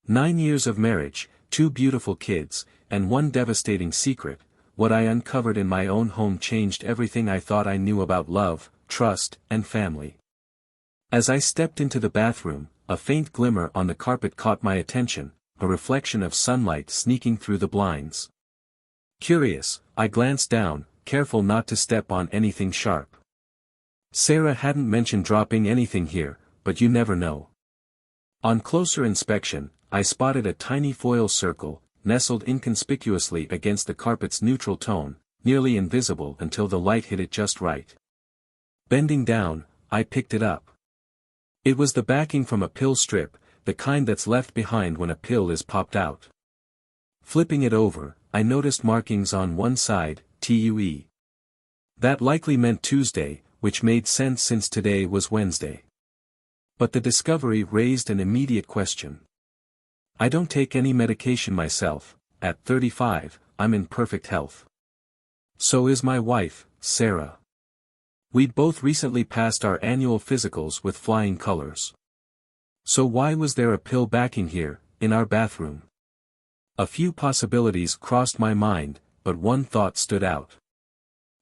9 years of marriage, 2 beautiful kids, and one devastating secret. What I uncovered in my own home changed everything I thought I knew about love, trust, and family. As I stepped into the bathroom, a faint glimmer on the carpet caught my attention, a reflection of sunlight sneaking through the blinds. Curious, I glanced down, careful not to step on anything sharp. Sarah hadn't mentioned dropping anything here, but you never know. On closer inspection, I spotted a tiny foil circle, nestled inconspicuously against the carpet's neutral tone, nearly invisible until the light hit it just right. Bending down, I picked it up. It was the backing from a pill strip, the kind that's left behind when a pill is popped out. Flipping it over, I noticed markings on one side, TUE. That likely meant Tuesday, which made sense since today was Wednesday. But the discovery raised an immediate question. I don't take any medication myself. At 35, I'm in perfect health. So is my wife, Sarah. We'd both recently passed our annual physicals with flying colors. So why was there a pill backing here, in our bathroom? A few possibilities crossed my mind, but one thought stood out.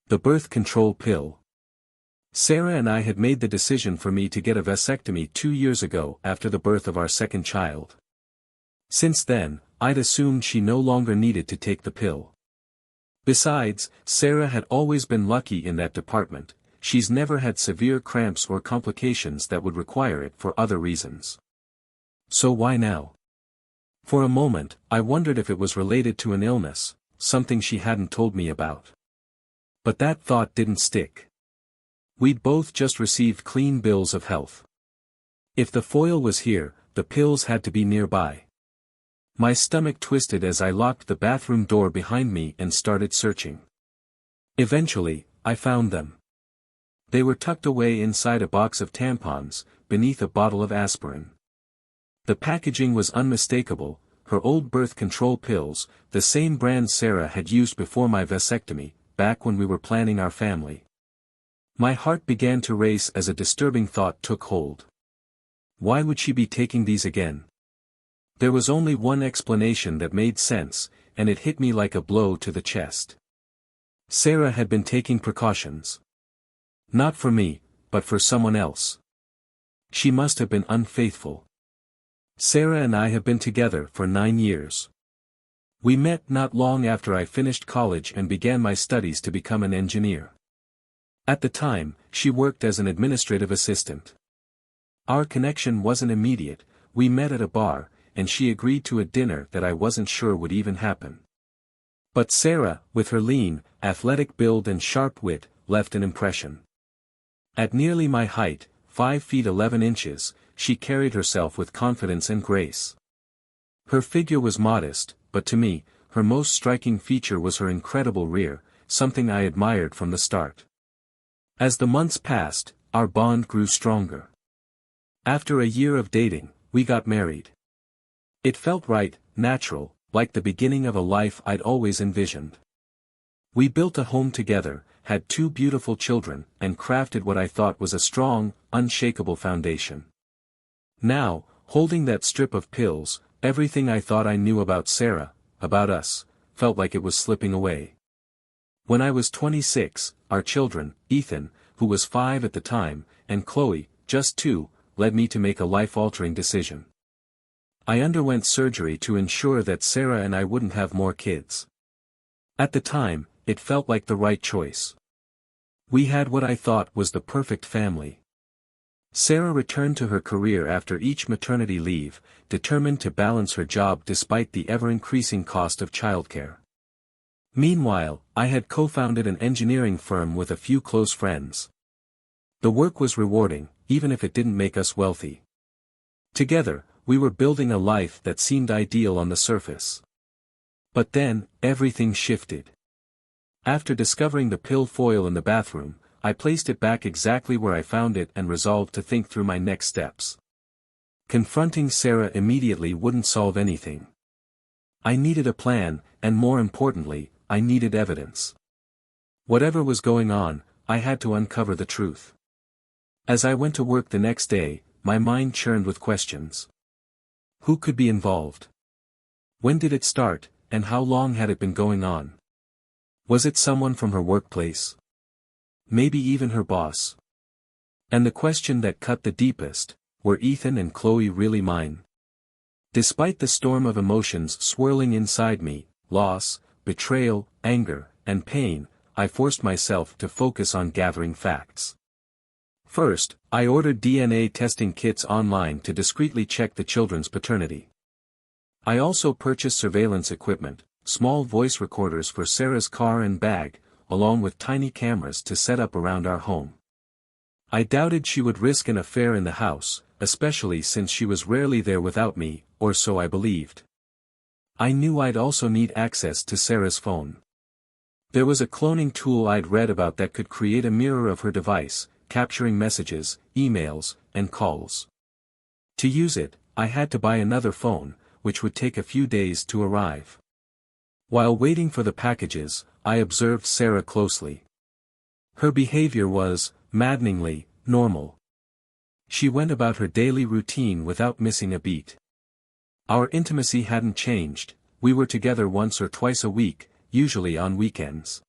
The birth control pill. Sarah and I had made the decision for me to get a vasectomy 2 years ago after the birth of our second child. Since then, I'd assumed she no longer needed to take the pill. Besides, Sarah had always been lucky in that department. She's never had severe cramps or complications that would require it for other reasons. So why now? For a moment, I wondered if it was related to an illness, something she hadn't told me about. But that thought didn't stick. We'd both just received clean bills of health. If the foil was here, the pills had to be nearby. My stomach twisted as I locked the bathroom door behind me and started searching. Eventually, I found them. They were tucked away inside a box of tampons, beneath a bottle of aspirin. The packaging was unmistakable, her old birth control pills, the same brand Sarah had used before my vasectomy, back when we were planning our family. My heart began to race as a disturbing thought took hold. Why would she be taking these again? There was only one explanation that made sense, and it hit me like a blow to the chest. Sarah had been taking precautions. Not for me, but for someone else. She must have been unfaithful. Sarah and I have been together for 9 years. We met not long after I finished college and began my studies to become an engineer. At the time, she worked as an administrative assistant. Our connection wasn't immediate. We met at a bar, and she agreed to a dinner that I wasn't sure would even happen. But Sarah, with her lean, athletic build and sharp wit, left an impression. At nearly my height, 5 feet 11 inches, she carried herself with confidence and grace. Her figure was modest, but to me, her most striking feature was her incredible rear, something I admired from the start. As the months passed, our bond grew stronger. After a year of dating, we got married. It felt right, natural, like the beginning of a life I'd always envisioned. We built a home together, had 2 beautiful children, and crafted what I thought was a strong, unshakable foundation. Now, holding that strip of pills, everything I thought I knew about Sarah, about us, felt like it was slipping away. When I was 26, our children, Ethan, who was 5 at the time, and Chloe, just 2, led me to make a life-altering decision. I underwent surgery to ensure that Sarah and I wouldn't have more kids. At the time, it felt like the right choice. We had what I thought was the perfect family. Sarah returned to her career after each maternity leave, determined to balance her job despite the ever-increasing cost of childcare. Meanwhile, I had co-founded an engineering firm with a few close friends. The work was rewarding, even if it didn't make us wealthy. Together, we were building a life that seemed ideal on the surface. But then, everything shifted. After discovering the pill foil in the bathroom, I placed it back exactly where I found it and resolved to think through my next steps. Confronting Sarah immediately wouldn't solve anything. I needed a plan, and more importantly, I needed evidence. Whatever was going on, I had to uncover the truth. As I went to work the next day, my mind churned with questions. Who could be involved? When did it start, and how long had it been going on? Was it someone from her workplace? Maybe even her boss? And the question that cut the deepest, were Ethan and Chloe really mine? Despite the storm of emotions swirling inside me, loss, betrayal, anger, and pain, I forced myself to focus on gathering facts. First, I ordered DNA testing kits online to discreetly check the children's paternity. I also purchased surveillance equipment, small voice recorders for Sarah's car and bag, along with tiny cameras to set up around our home. I doubted she would risk an affair in the house, especially since she was rarely there without me, or so I believed. I knew I'd also need access to Sarah's phone. There was a cloning tool I'd read about that could create a mirror of her device, capturing messages, emails, and calls. To use it, I had to buy another phone, which would take a few days to arrive. While waiting for the packages, I observed Sarah closely. Her behavior was, maddeningly, normal. She went about her daily routine without missing a beat. Our intimacy hadn't changed, we were together once or twice a week, usually on weekends.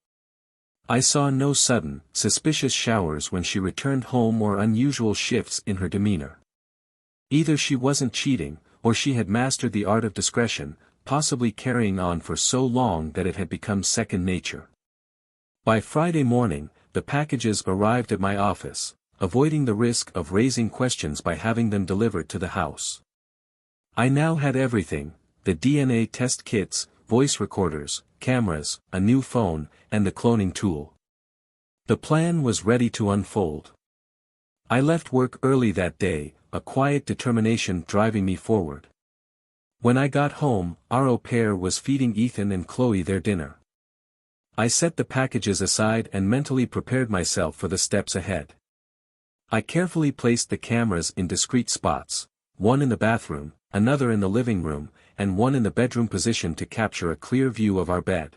I saw no sudden, suspicious showers when she returned home or unusual shifts in her demeanor. Either she wasn't cheating, or she had mastered the art of discretion, possibly carrying on for so long that it had become second nature. By Friday morning, the packages arrived at my office, avoiding the risk of raising questions by having them delivered to the house. I now had everything: the DNA test kits, voice recorders, cameras, a new phone, and the cloning tool. The plan was ready to unfold. I left work early that day, a quiet determination driving me forward. When I got home, our au pair was feeding Ethan and Chloe their dinner. I set the packages aside and mentally prepared myself for the steps ahead. I carefully placed the cameras in discreet spots, one in the bathroom, another in the living room, and one in the bedroom position to capture a clear view of our bed.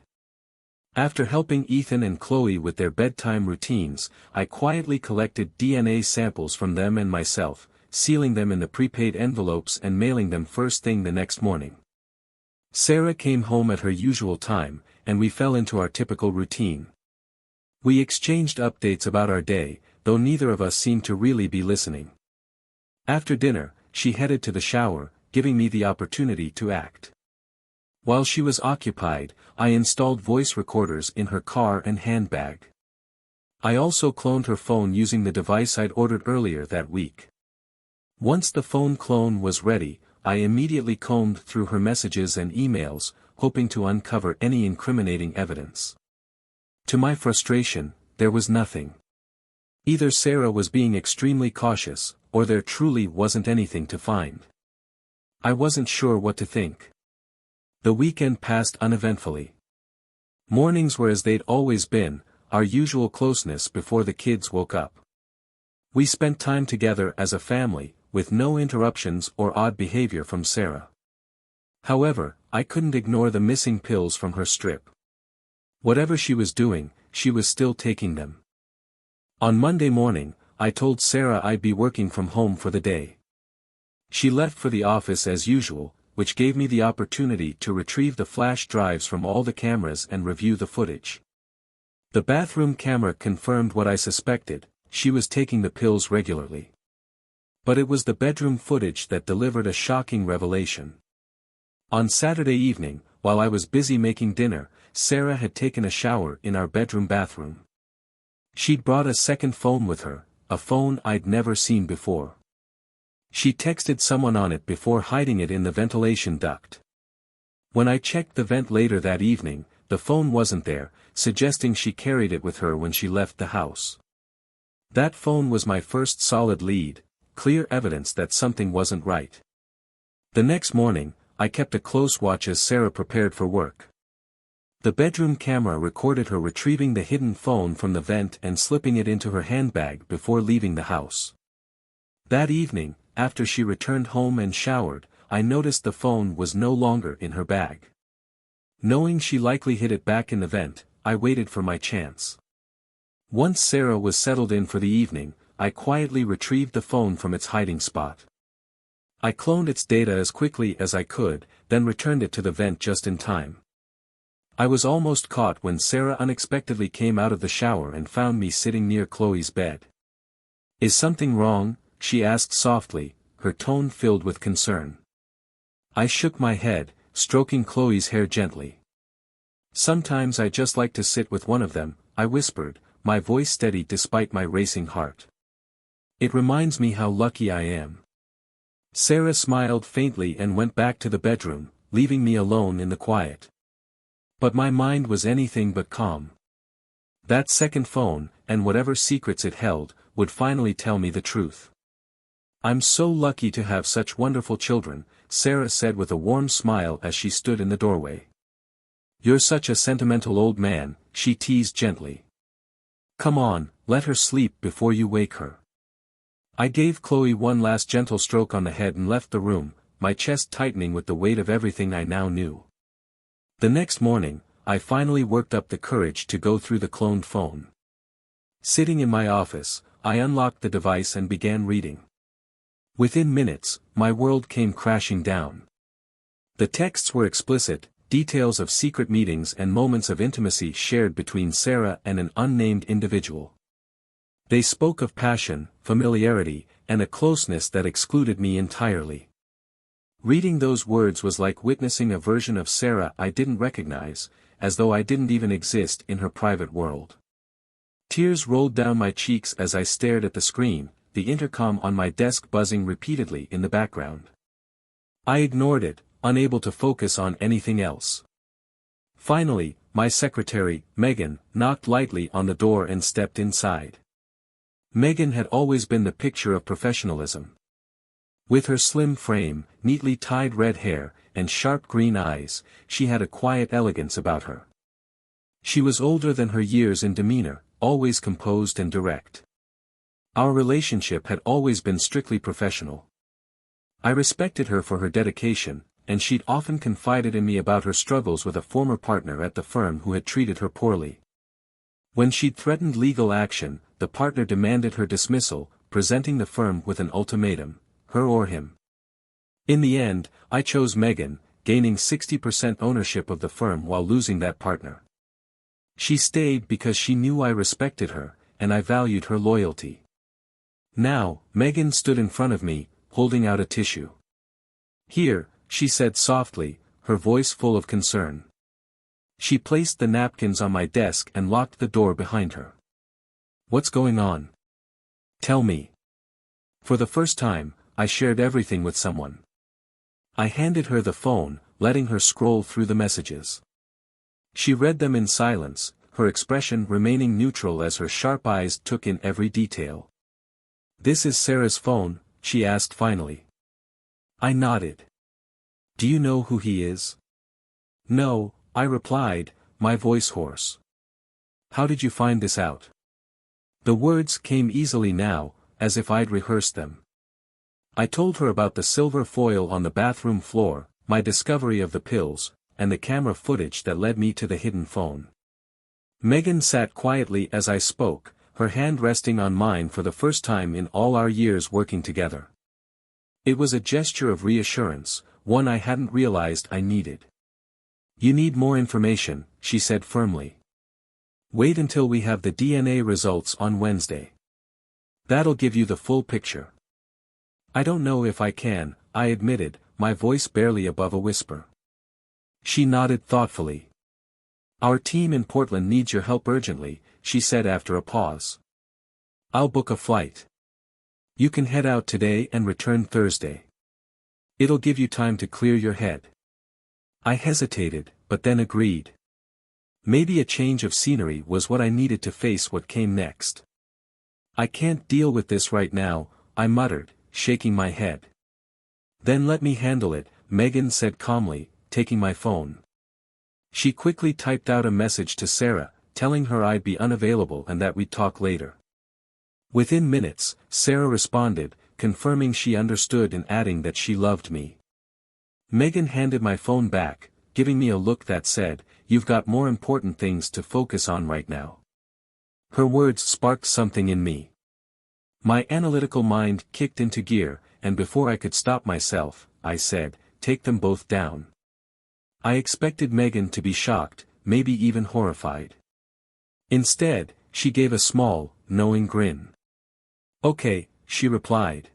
After helping Ethan and Chloe with their bedtime routines, I quietly collected DNA samples from them and myself, sealing them in the prepaid envelopes and mailing them first thing the next morning. Sarah came home at her usual time, and we fell into our typical routine. We exchanged updates about our day, though neither of us seemed to really be listening. After dinner, she headed to the shower, giving me the opportunity to act. While she was occupied, I installed voice recorders in her car and handbag. I also cloned her phone using the device I'd ordered earlier that week. Once the phone clone was ready, I immediately combed through her messages and emails, hoping to uncover any incriminating evidence. To my frustration, there was nothing. Either Sarah was being extremely cautious, or there truly wasn't anything to find. I wasn't sure what to think. The weekend passed uneventfully. Mornings were as they'd always been, our usual closeness before the kids woke up. We spent time together as a family, with no interruptions or odd behavior from Sarah. However, I couldn't ignore the missing pills from her strip. Whatever she was doing, she was still taking them. On Monday morning, I told Sarah I'd be working from home for the day. She left for the office as usual, which gave me the opportunity to retrieve the flash drives from all the cameras and review the footage. The bathroom camera confirmed what I suspected: she was taking the pills regularly. But it was the bedroom footage that delivered a shocking revelation. On Saturday evening, while I was busy making dinner, Sarah had taken a shower in our bedroom bathroom. She'd brought a second phone with her, a phone I'd never seen before. She texted someone on it before hiding it in the ventilation duct. When I checked the vent later that evening, the phone wasn't there, suggesting she carried it with her when she left the house. That phone was my first solid lead, clear evidence that something wasn't right. The next morning, I kept a close watch as Sarah prepared for work. The bedroom camera recorded her retrieving the hidden phone from the vent and slipping it into her handbag before leaving the house. That evening, after she returned home and showered, I noticed the phone was no longer in her bag. Knowing she likely hid it back in the vent, I waited for my chance. Once Sarah was settled in for the evening, I quietly retrieved the phone from its hiding spot. I cloned its data as quickly as I could, then returned it to the vent just in time. I was almost caught when Sarah unexpectedly came out of the shower and found me sitting near Chloe's bed. "Is something wrong?" she asked softly, her tone filled with concern. I shook my head, stroking Chloe's hair gently. "Sometimes I just like to sit with one of them," I whispered, my voice steady despite my racing heart. "It reminds me how lucky I am." Sarah smiled faintly and went back to the bedroom, leaving me alone in the quiet. But my mind was anything but calm. That second phone, and whatever secrets it held, would finally tell me the truth. "I'm so lucky to have such wonderful children," Sarah said with a warm smile as she stood in the doorway. "You're such a sentimental old man," she teased gently. "Come on, let her sleep before you wake her." I gave Chloe one last gentle stroke on the head and left the room, my chest tightening with the weight of everything I now knew. The next morning, I finally worked up the courage to go through the cloned phone. Sitting in my office, I unlocked the device and began reading. Within minutes, my world came crashing down. The texts were explicit, details of secret meetings and moments of intimacy shared between Sarah and an unnamed individual. They spoke of passion, familiarity, and a closeness that excluded me entirely. Reading those words was like witnessing a version of Sarah I didn't recognize, as though I didn't even exist in her private world. Tears rolled down my cheeks as I stared at the screen, the intercom on my desk buzzing repeatedly in the background. I ignored it, unable to focus on anything else. Finally, my secretary, Megan, knocked lightly on the door and stepped inside. Megan had always been the picture of professionalism. With her slim frame, neatly tied red hair, and sharp green eyes, she had a quiet elegance about her. She was older than her years in demeanor, always composed and direct. Our relationship had always been strictly professional. I respected her for her dedication, and she'd often confided in me about her struggles with a former partner at the firm who had treated her poorly. When she'd threatened legal action, the partner demanded her dismissal, presenting the firm with an ultimatum: her or him. In the end, I chose Megan, gaining 60% ownership of the firm while losing that partner. She stayed because she knew I respected her, and I valued her loyalty. Now, Megan stood in front of me, holding out a tissue. "Here," she said softly, her voice full of concern. She placed the napkins on my desk and locked the door behind her. "What's going on? Tell me." For the first time, I shared everything with someone. I handed her the phone, letting her scroll through the messages. She read them in silence, her expression remaining neutral as her sharp eyes took in every detail. "This is Sarah's phone?" she asked finally. I nodded. "Do you know who he is?" "No," I replied, my voice hoarse. "How did you find this out?" The words came easily now, as if I'd rehearsed them. I told her about the silver foil on the bathroom floor, my discovery of the pills, and the camera footage that led me to the hidden phone. Megan sat quietly as I spoke, her hand resting on mine for the first time in all our years working together. It was a gesture of reassurance, one I hadn't realized I needed. "You need more information," she said firmly. "Wait until we have the DNA results on Wednesday. That'll give you the full picture." "I don't know if I can," I admitted, my voice barely above a whisper. She nodded thoughtfully. "Our team in Portland needs your help urgently," she said after a pause. "I'll book a flight. You can head out today and return Thursday. It'll give you time to clear your head." I hesitated, but then agreed. Maybe a change of scenery was what I needed to face what came next. "I can't deal with this right now," I muttered, shaking my head. "Then let me handle it," Megan said calmly, taking my phone. She quickly typed out a message to Sarah, telling her I'd be unavailable and that we'd talk later. Within minutes, Sarah responded, confirming she understood and adding that she loved me. Megan handed my phone back, giving me a look that said, "You've got more important things to focus on right now." Her words sparked something in me. My analytical mind kicked into gear, and before I could stop myself, I said, "Take them both down." I expected Megan to be shocked, maybe even horrified. Instead, she gave a small, knowing grin. "Okay," she replied.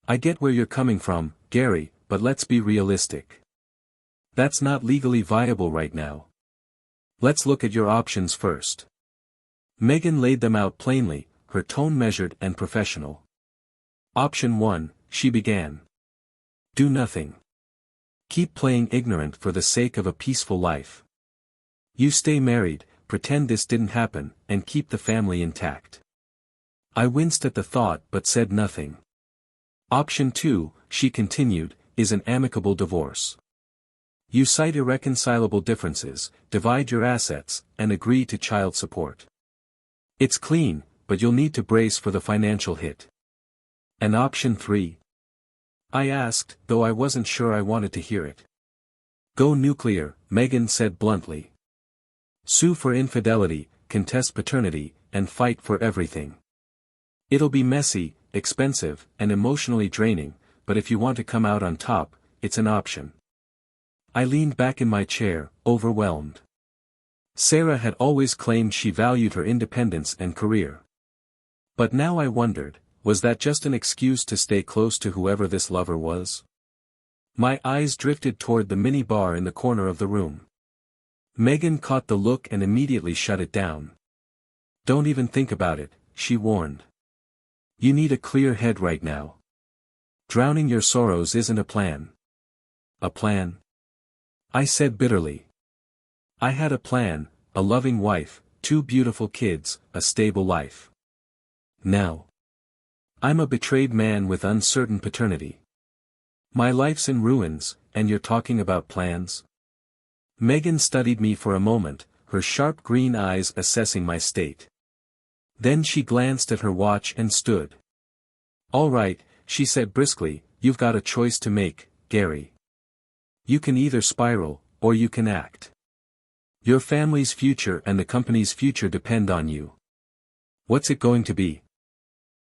"I get where you're coming from, Gary, but let's be realistic. That's not legally viable right now. Let's look at your options first." Megan laid them out plainly, her tone measured and professional. "Option 1, she began. Do nothing. Keep playing ignorant for the sake of a peaceful life. You stay married, pretend this didn't happen, and keep the family intact." I winced at the thought but said nothing. Option 2, she continued, is an amicable divorce. You cite irreconcilable differences, divide your assets, and agree to child support. It's clean, but you'll need to brace for the financial hit. And option 3? I asked, though I wasn't sure I wanted to hear it. Go nuclear, Megan said bluntly. Sue for infidelity, contest paternity, and fight for everything. It'll be messy, expensive, and emotionally draining, but if you want to come out on top, it's an option. I leaned back in my chair, overwhelmed. Sarah had always claimed she valued her independence and career. But now I wondered, was that just an excuse to stay close to whoever this lover was? My eyes drifted toward the mini bar in the corner of the room. Megan caught the look and immediately shut it down. Don't even think about it, she warned. You need a clear head right now. Drowning your sorrows isn't a plan. A plan? I said bitterly. I had a plan, a loving wife, 2 beautiful kids, a stable life. Now, I'm a betrayed man with uncertain paternity. My life's in ruins, and you're talking about plans? Megan studied me for a moment, her sharp green eyes assessing my state. Then she glanced at her watch and stood. All right, she said briskly, you've got a choice to make, Gary. You can either spiral, or you can act. Your family's future and the company's future depend on you. What's it going to be?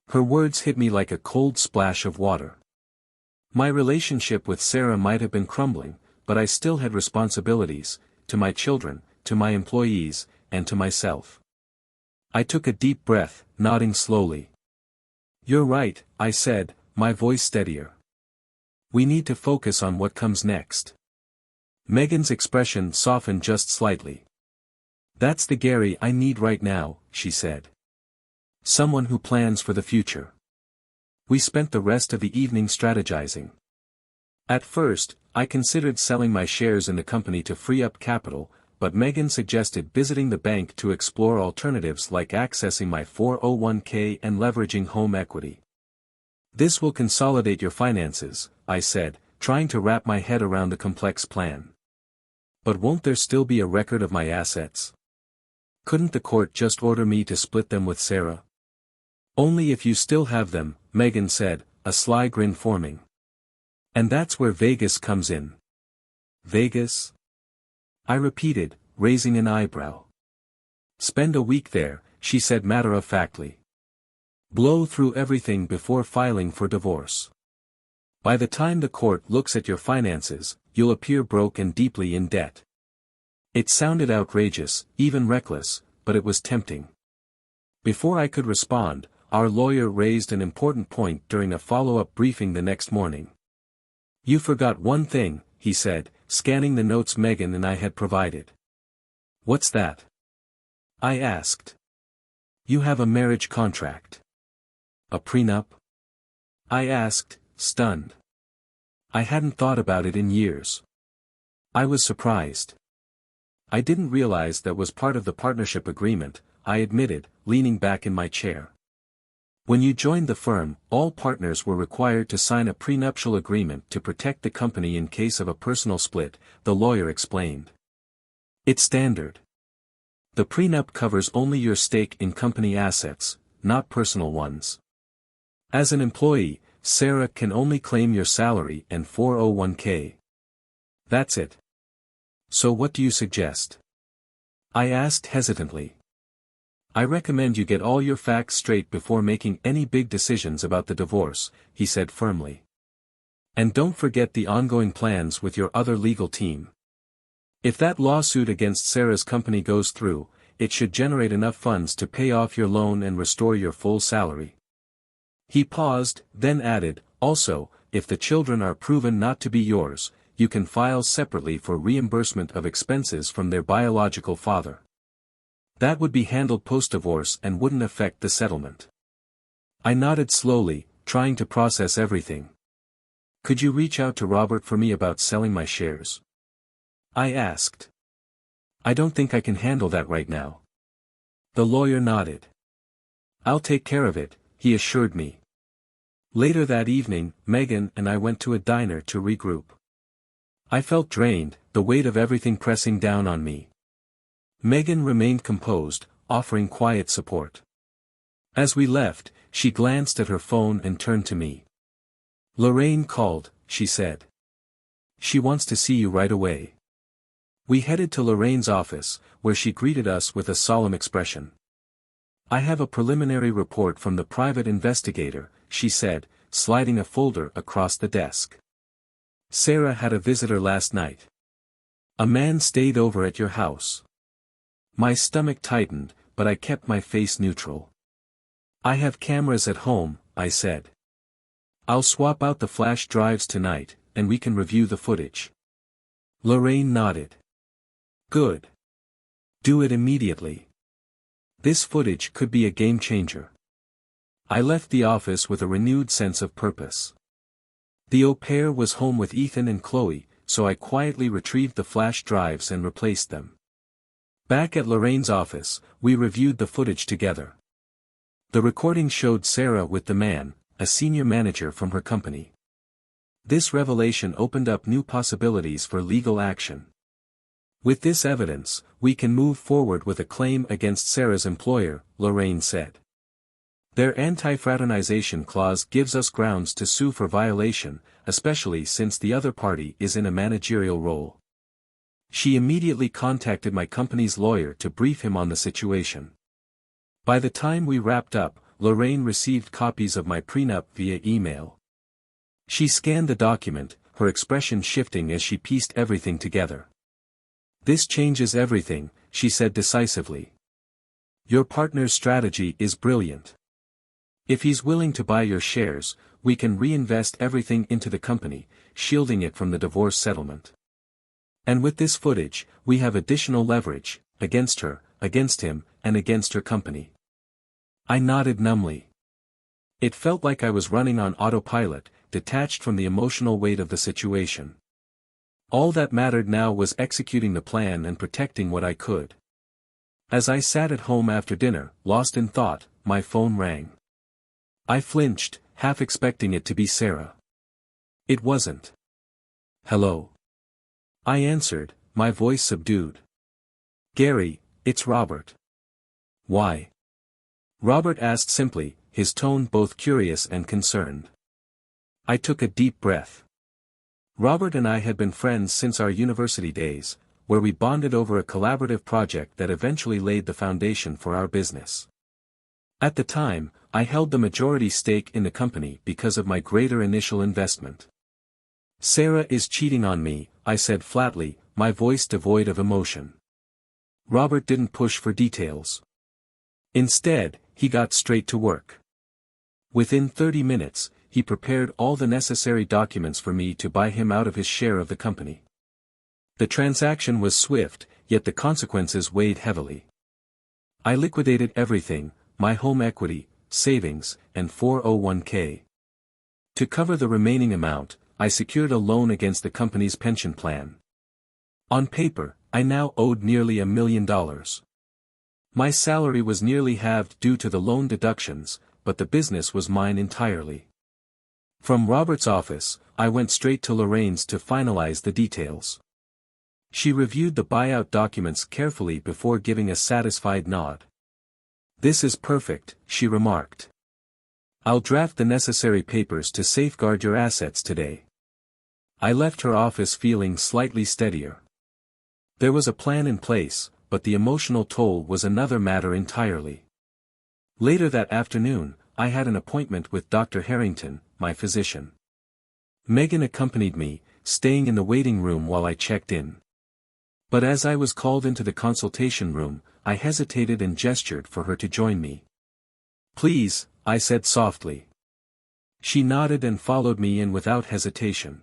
Her words hit me like a cold splash of water. My relationship with Sarah might have been crumbling, but I still had responsibilities, to my children, to my employees, and to myself. I took a deep breath, nodding slowly. You're right, I said, my voice steadier. We need to focus on what comes next. Megan's expression softened just slightly. That's the Gary I need right now, she said. Someone who plans for the future. We spent the rest of the evening strategizing. At first, I considered selling my shares in the company to free up capital, but Megan suggested visiting the bank to explore alternatives like accessing my 401k and leveraging home equity. This will consolidate your finances, I said, trying to wrap my head around the complex plan. But won't there still be a record of my assets? Couldn't the court just order me to split them with Sarah? Only if you still have them, Megan said, a sly grin forming. And that's where Vegas comes in. Vegas? I repeated, raising an eyebrow. Spend a week there, she said matter-of-factly. Blow through everything before filing for divorce. By the time the court looks at your finances, you'll appear broke and deeply in debt. It sounded outrageous, even reckless, but it was tempting. Before I could respond, our lawyer raised an important point during a follow-up briefing the next morning. You forgot one thing, he said, scanning the notes Megan and I had provided. What's that? I asked. You have a marriage contract. A prenup? I asked, stunned. I hadn't thought about it in years. I was surprised. I didn't realize that was part of the partnership agreement, I admitted, leaning back in my chair. When you joined the firm, all partners were required to sign a prenuptial agreement to protect the company in case of a personal split, the lawyer explained. It's standard. The prenup covers only your stake in company assets, not personal ones. As an employee, Sarah can only claim your salary and 401k. That's it. So what do you suggest? I asked hesitantly. I recommend you get all your facts straight before making any big decisions about the divorce, he said firmly. And don't forget the ongoing plans with your other legal team. If that lawsuit against Sarah's company goes through, it should generate enough funds to pay off your loan and restore your full salary. He paused, then added, also, if the children are proven not to be yours, you can file separately for reimbursement of expenses from their biological father. That would be handled post-divorce and wouldn't affect the settlement. I nodded slowly, trying to process everything. Could you reach out to Robert for me about selling my shares? I asked. I don't think I can handle that right now. The lawyer nodded. I'll take care of it, he assured me. Later that evening, Megan and I went to a diner to regroup. I felt drained, the weight of everything pressing down on me. Megan remained composed, offering quiet support. As we left, she glanced at her phone and turned to me. Lorraine called, she said. She wants to see you right away. We headed to Lorraine's office, where she greeted us with a solemn expression. I have a preliminary report from the private investigator, she said, sliding a folder across the desk. Sarah had a visitor last night. A man stayed over at your house. My stomach tightened, but I kept my face neutral. I have cameras at home, I said. I'll swap out the flash drives tonight, and we can review the footage. Lorraine nodded. Good. Do it immediately. This footage could be a game changer. I left the office with a renewed sense of purpose. The au pair was home with Ethan and Chloe, so I quietly retrieved the flash drives and replaced them. Back at Lorraine's office, we reviewed the footage together. The recording showed Sarah with the man, a senior manager from her company. This revelation opened up new possibilities for legal action. With this evidence, we can move forward with a claim against Sarah's employer, Lorraine said. Their anti-fraternization clause gives us grounds to sue for violation, especially since the other party is in a managerial role. She immediately contacted my company's lawyer to brief him on the situation. By the time we wrapped up, Lorraine received copies of my prenup via email. She scanned the document, her expression shifting as she pieced everything together. This changes everything, she said decisively. Your partner's strategy is brilliant. If he's willing to buy your shares, we can reinvest everything into the company, shielding it from the divorce settlement. And with this footage, we have additional leverage, against her, against him, and against her company. I nodded numbly. It felt like I was running on autopilot, detached from the emotional weight of the situation. All that mattered now was executing the plan and protecting what I could. As I sat at home after dinner, lost in thought, my phone rang. I flinched, half expecting it to be Sarah. It wasn't. Hello. I answered, my voice subdued. Gary, it's Robert. Why? Robert asked simply, his tone both curious and concerned. I took a deep breath. Robert and I had been friends since our university days, where we bonded over a collaborative project that eventually laid the foundation for our business. At the time, I held the majority stake in the company because of my greater initial investment. Sarah is cheating on me, I said flatly, my voice devoid of emotion. Robert didn't push for details. Instead, he got straight to work. Within 30 minutes, he prepared all the necessary documents for me to buy him out of his share of the company. The transaction was swift, yet the consequences weighed heavily. I liquidated everything, my home equity, savings, and 401k. To cover the remaining amount, I secured a loan against the company's pension plan. On paper, I now owed nearly $1 million. My salary was nearly halved due to the loan deductions, but the business was mine entirely. From Robert's office, I went straight to Lorraine's to finalize the details. She reviewed the buyout documents carefully before giving a satisfied nod. This is perfect, she remarked. I'll draft the necessary papers to safeguard your assets today. I left her office feeling slightly steadier. There was a plan in place, but the emotional toll was another matter entirely. Later that afternoon, I had an appointment with Dr. Harrington, my physician. Megan accompanied me, staying in the waiting room while I checked in. But as I was called into the consultation room, I hesitated and gestured for her to join me. "Please," I said softly. She nodded and followed me in without hesitation.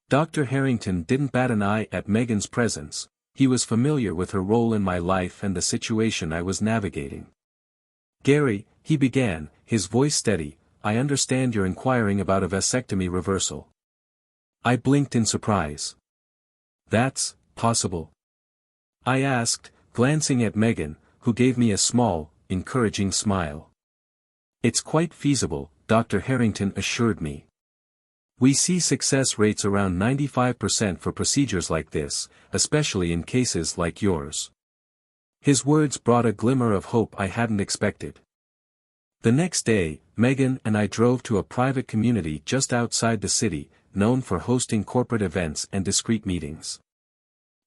Dr. Harrington didn't bat an eye at Megan's presence. He was familiar with her role in my life and the situation I was navigating. "Gary," he began, his voice steady, "I understand you're inquiring about a vasectomy reversal." I blinked in surprise. "That's possible?" I asked, glancing at Megan, who gave me a small, encouraging smile. "It's quite feasible," Dr. Harrington assured me. "We see success rates around 95% for procedures like this, especially in cases like yours." His words brought a glimmer of hope I hadn't expected. The next day, Megan and I drove to a private community just outside the city, known for hosting corporate events and discreet meetings.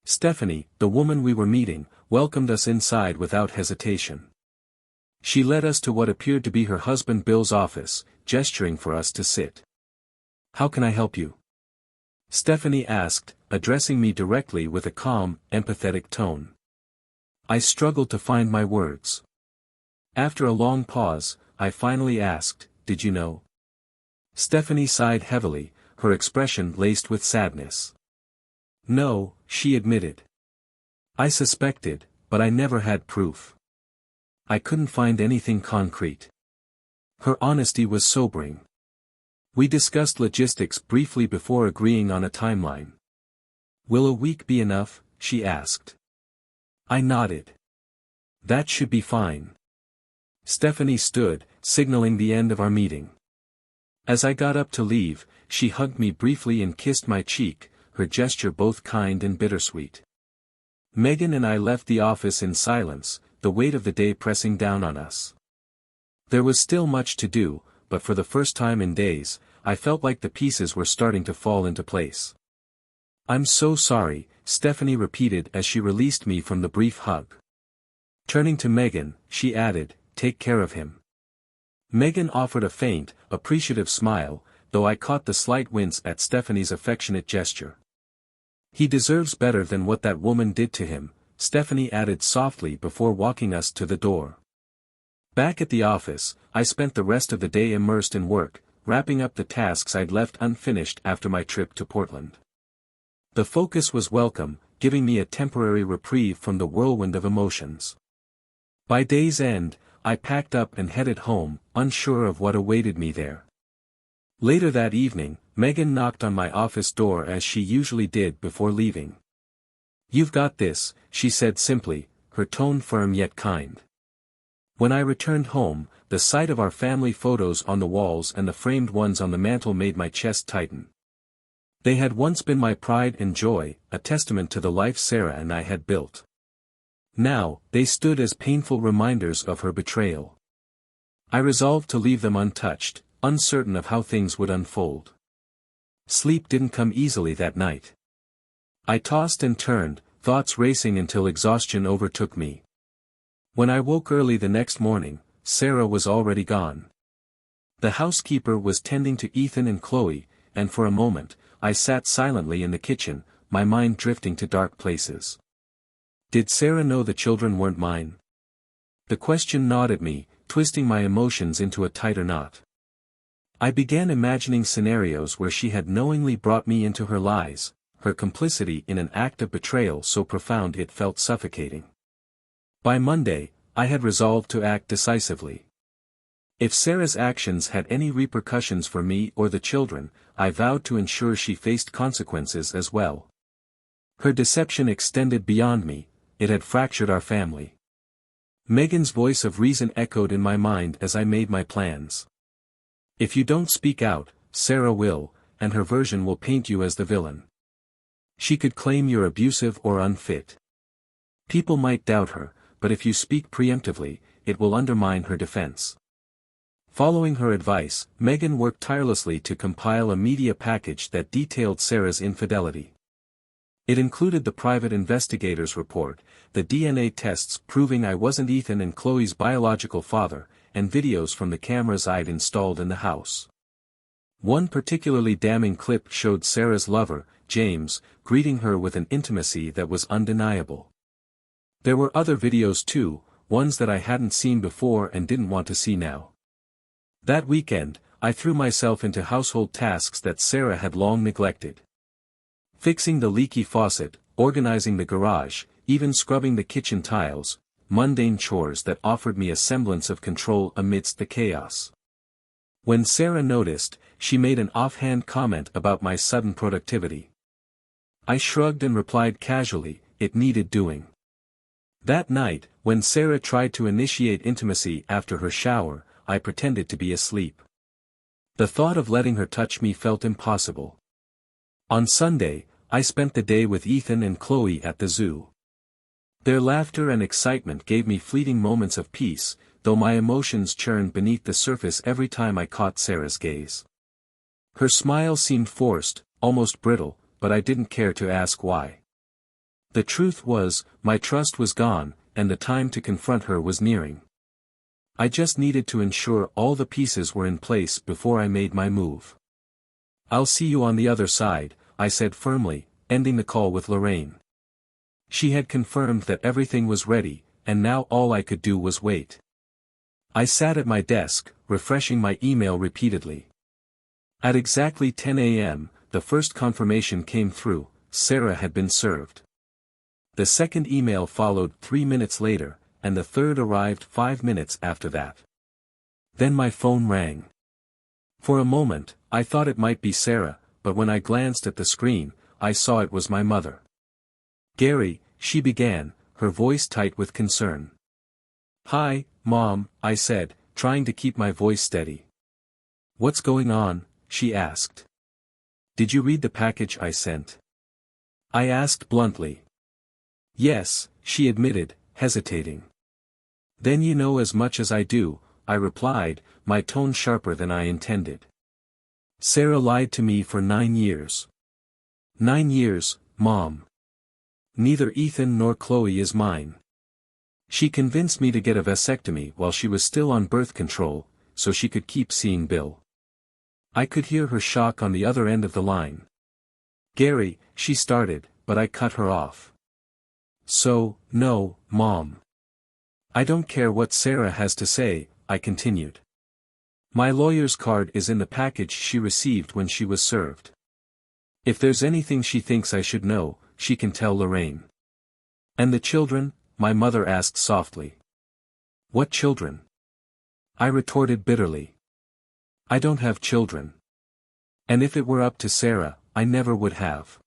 Stephanie, the woman we were meeting, welcomed us inside without hesitation. She led us to what appeared to be her husband Bill's office, gesturing for us to sit. "How can I help you?" Stephanie asked, addressing me directly with a calm, empathetic tone. I struggled to find my words. After a long pause, I finally asked, "Did you know?" Stephanie sighed heavily, her expression laced with sadness. "No," she admitted. "I suspected, but I never had proof. I couldn't find anything concrete." Her honesty was sobering. We discussed logistics briefly before agreeing on a timeline. "Will a week be enough?" she asked. I nodded. "That should be fine." Stephanie stood, signaling the end of our meeting. As I got up to leave, she hugged me briefly and kissed my cheek, her gesture both kind and bittersweet. Megan and I left the office in silence, the weight of the day pressing down on us. There was still much to do, but for the first time in days, I felt like the pieces were starting to fall into place. "I'm so sorry," Stephanie repeated as she released me from the brief hug. Turning to Megan, she added, "Take care of him." Megan offered a faint, appreciative smile, though I caught the slight wince at Stephanie's affectionate gesture. "He deserves better than what that woman did to him," Stephanie added softly before walking us to the door. Back at the office, I spent the rest of the day immersed in work, wrapping up the tasks I'd left unfinished after my trip to Portland. The focus was welcome, giving me a temporary reprieve from the whirlwind of emotions. By day's end, I packed up and headed home, unsure of what awaited me there. Later that evening, Megan knocked on my office door as she usually did before leaving. "You've got this," she said simply, her tone firm yet kind. When I returned home, the sight of our family photos on the walls and the framed ones on the mantel made my chest tighten. They had once been my pride and joy, a testament to the life Sarah and I had built. Now, they stood as painful reminders of her betrayal. I resolved to leave them untouched, uncertain of how things would unfold. Sleep didn't come easily that night. I tossed and turned, thoughts racing until exhaustion overtook me. When I woke early the next morning, Sarah was already gone. The housekeeper was tending to Ethan and Chloe, and for a moment, I sat silently in the kitchen, my mind drifting to dark places. Did Sarah know the children weren't mine? The question gnawed at me, twisting my emotions into a tighter knot. I began imagining scenarios where she had knowingly brought me into her lies, her complicity in an act of betrayal so profound it felt suffocating. By Monday, I had resolved to act decisively. If Sarah's actions had any repercussions for me or the children, I vowed to ensure she faced consequences as well. Her deception extended beyond me, it had fractured our family. Megan's voice of reason echoed in my mind as I made my plans. "If you don't speak out, Sarah will, and her version will paint you as the villain. She could claim you're abusive or unfit. People might doubt her, but if you speak preemptively, it will undermine her defense." Following her advice, Megan worked tirelessly to compile a media package that detailed Sarah's infidelity. It included the private investigator's report, the DNA tests proving I wasn't Ethan and Chloe's biological father, and videos from the cameras I'd installed in the house. One particularly damning clip showed Sarah's lover, James, greeting her with an intimacy that was undeniable. There were other videos too, ones that I hadn't seen before and didn't want to see now. That weekend, I threw myself into household tasks that Sarah had long neglected. Fixing the leaky faucet, organizing the garage, even scrubbing the kitchen tiles, mundane chores that offered me a semblance of control amidst the chaos. When Sarah noticed, she made an offhand comment about my sudden productivity. I shrugged and replied casually, it needed doing. That night, when Sarah tried to initiate intimacy after her shower, I pretended to be asleep. The thought of letting her touch me felt impossible. On Sunday, I spent the day with Ethan and Chloe at the zoo. Their laughter and excitement gave me fleeting moments of peace, though my emotions churned beneath the surface every time I caught Sarah's gaze. Her smile seemed forced, almost brittle, but I didn't care to ask why. The truth was, my trust was gone, and the time to confront her was nearing. I just needed to ensure all the pieces were in place before I made my move. "I'll see you on the other side," I said firmly, ending the call with Lorraine. She had confirmed that everything was ready, and now all I could do was wait. I sat at my desk, refreshing my email repeatedly. At exactly 10 a.m., the first confirmation came through: Sarah had been served. The second email followed 3 minutes later, and the third arrived 5 minutes after that. Then my phone rang. For a moment, I thought it might be Sarah, but when I glanced at the screen, I saw it was my mother. "Gary," she began, her voice tight with concern. "Hi, Mom," I said, trying to keep my voice steady. "What's going on?" she asked. "Did you read the package I sent?" I asked bluntly. "Yes," she admitted, hesitating. "Then you know as much as I do," I replied, my tone sharper than I intended. "Sarah lied to me for 9 years. 9 years, Mom. Neither Ethan nor Chloe is mine. She convinced me to get a vasectomy while she was still on birth control, so she could keep seeing Bill." I could hear her shock on the other end of the line. "Gary," she started, but I cut her off. "So, no, Mom. I don't care what Sarah has to say," I continued. "My lawyer's card is in the package she received when she was served. If there's anything she thinks I should know, she can tell Lorraine." "And the children?" my mother asked softly. "What children?" I retorted bitterly. "I don't have children. And if it were up to Sarah, I never would have."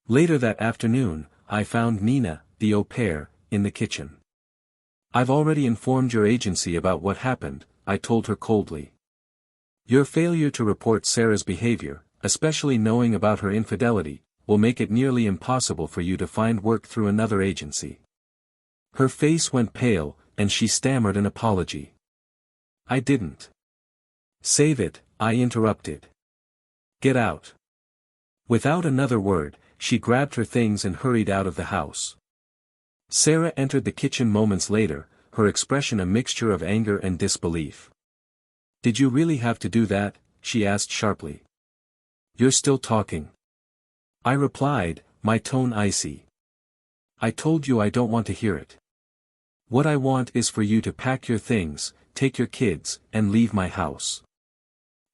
Later that afternoon, I found Nina, the au pair, in the kitchen. "I've already informed your agency about what happened," I told her coldly. "Your failure to report Sarah's behavior, especially knowing about her infidelity, will make it nearly impossible for you to find work through another agency." Her face went pale, and she stammered an apology. "I didn't." "Save it," I interrupted. "Get out." Without another word, she grabbed her things and hurried out of the house. Sarah entered the kitchen moments later, her expression a mixture of anger and disbelief. "Did you really have to do that?" she asked sharply. "You're still talking." I replied, my tone icy. "I told you I don't want to hear it. What I want is for you to pack your things, take your kids, and leave my house.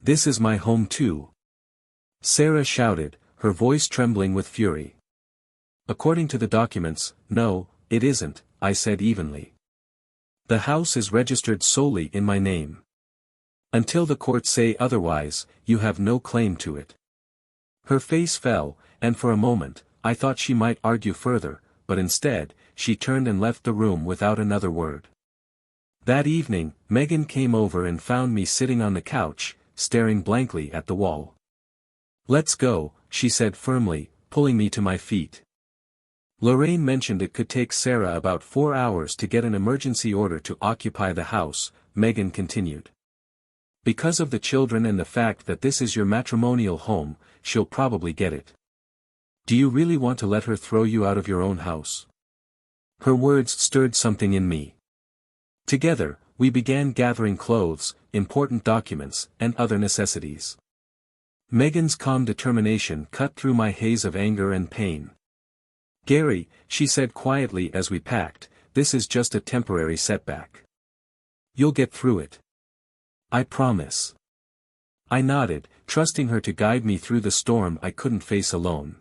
This is my home too." Sarah shouted, her voice trembling with fury. "According to the documents, no, it isn't," I said evenly. "The house is registered solely in my name. Until the courts say otherwise, you have no claim to it." Her face fell, and for a moment, I thought she might argue further, but instead, she turned and left the room without another word. That evening, Megan came over and found me sitting on the couch, staring blankly at the wall. "Let's go," she said firmly, pulling me to my feet. "Lorraine mentioned it could take Sarah about 4 hours to get an emergency order to occupy the house," Megan continued. "Because of the children and the fact that this is your matrimonial home, she'll probably get it." Do you really want to let her throw you out of your own house? Her words stirred something in me. Together, we began gathering clothes, important documents, and other necessities. Megan's calm determination cut through my haze of anger and pain. Gary, she said quietly as we packed, this is just a temporary setback. You'll get through it. I promise. I nodded, trusting her to guide me through the storm I couldn't face alone.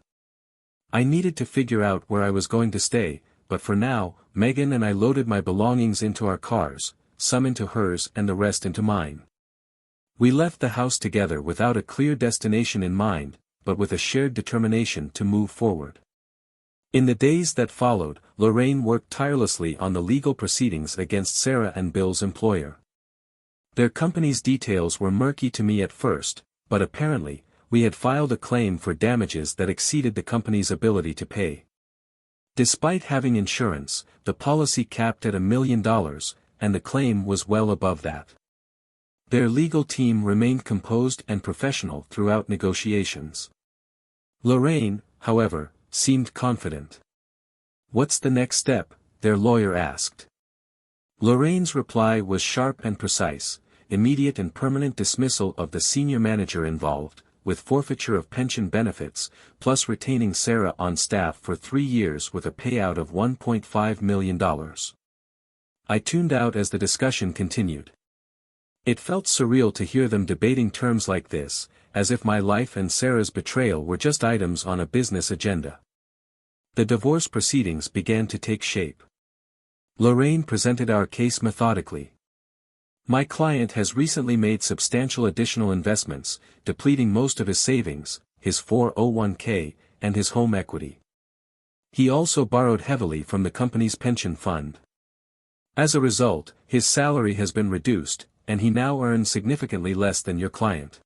I needed to figure out where I was going to stay, but for now, Megan and I loaded my belongings into our cars, some into hers and the rest into mine. We left the house together without a clear destination in mind, but with a shared determination to move forward. In the days that followed, Lorraine worked tirelessly on the legal proceedings against Sarah and Bill's employer. Their company's details were murky to me at first, but apparently, we had filed a claim for damages that exceeded the company's ability to pay. Despite having insurance, the policy capped at $1 million, and the claim was well above that. Their legal team remained composed and professional throughout negotiations. Lorraine, however, seemed confident. What's the next step? Their lawyer asked. Lorraine's reply was sharp and precise, immediate and permanent dismissal of the senior manager involved, with forfeiture of pension benefits, plus retaining Sarah on staff for 3 years with a payout of $1.5 million. I tuned out as the discussion continued. It felt surreal to hear them debating terms like this, as if my life and Sarah's betrayal were just items on a business agenda. The divorce proceedings began to take shape. Lorraine presented our case methodically. My client has recently made substantial additional investments, depleting most of his savings, his 401k, and his home equity. He also borrowed heavily from the company's pension fund. As a result, his salary has been reduced, and he now earns significantly less than your client.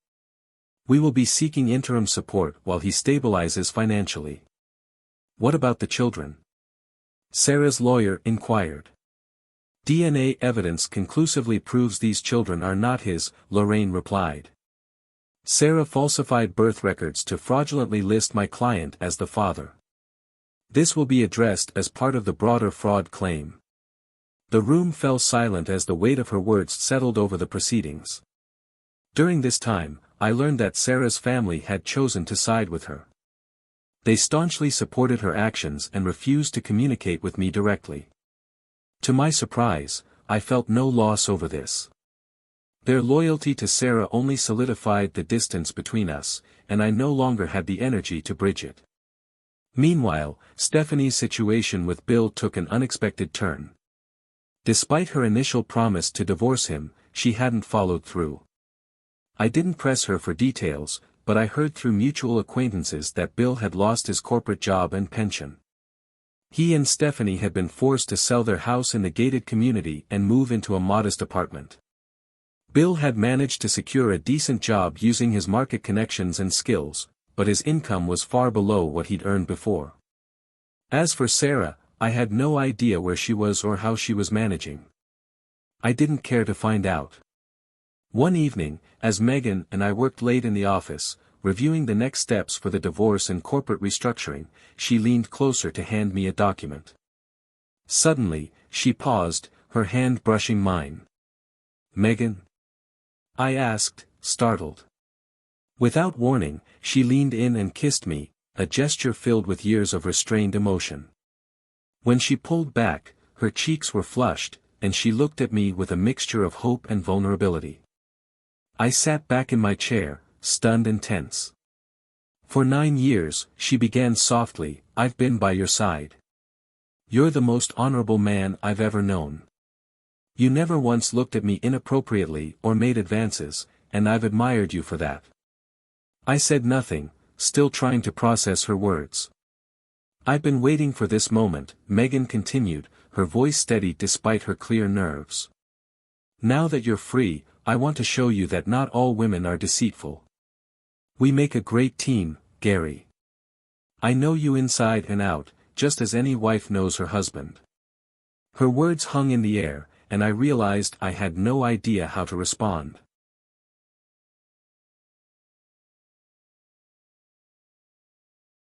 We will be seeking interim support while he stabilizes financially. What about the children? Sarah's lawyer inquired. DNA evidence conclusively proves these children are not his, Lorraine replied. Sarah falsified birth records to fraudulently list my client as the father. This will be addressed as part of the broader fraud claim. The room fell silent as the weight of her words settled over the proceedings. During this time, I learned that Sarah's family had chosen to side with her. They staunchly supported her actions and refused to communicate with me directly. To my surprise, I felt no loss over this. Their loyalty to Sarah only solidified the distance between us, and I no longer had the energy to bridge it. Meanwhile, Stephanie's situation with Bill took an unexpected turn. Despite her initial promise to divorce him, she hadn't followed through. I didn't press her for details, but I heard through mutual acquaintances that Bill had lost his corporate job and pension. He and Stephanie had been forced to sell their house in the gated community and move into a modest apartment. Bill had managed to secure a decent job using his market connections and skills, but his income was far below what he'd earned before. As for Sarah, I had no idea where she was or how she was managing. I didn't care to find out. One evening, as Megan and I worked late in the office, reviewing the next steps for the divorce and corporate restructuring, she leaned closer to hand me a document. Suddenly, she paused, her hand brushing mine. "Megan?" I asked, startled. Without warning, she leaned in and kissed me, a gesture filled with years of restrained emotion. When she pulled back, her cheeks were flushed, and she looked at me with a mixture of hope and vulnerability. I sat back in my chair, stunned and tense. "For 9 years," she began softly, "I've been by your side. You're the most honorable man I've ever known. You never once looked at me inappropriately or made advances, and I've admired you for that." I said nothing, still trying to process her words. "I've been waiting for this moment," Megan continued, her voice steady despite her clear nerves. "Now that you're free, I want to show you that not all women are deceitful. We make a great team, Gary. I know you inside and out, just as any wife knows her husband." Her words hung in the air, and I realized I had no idea how to respond.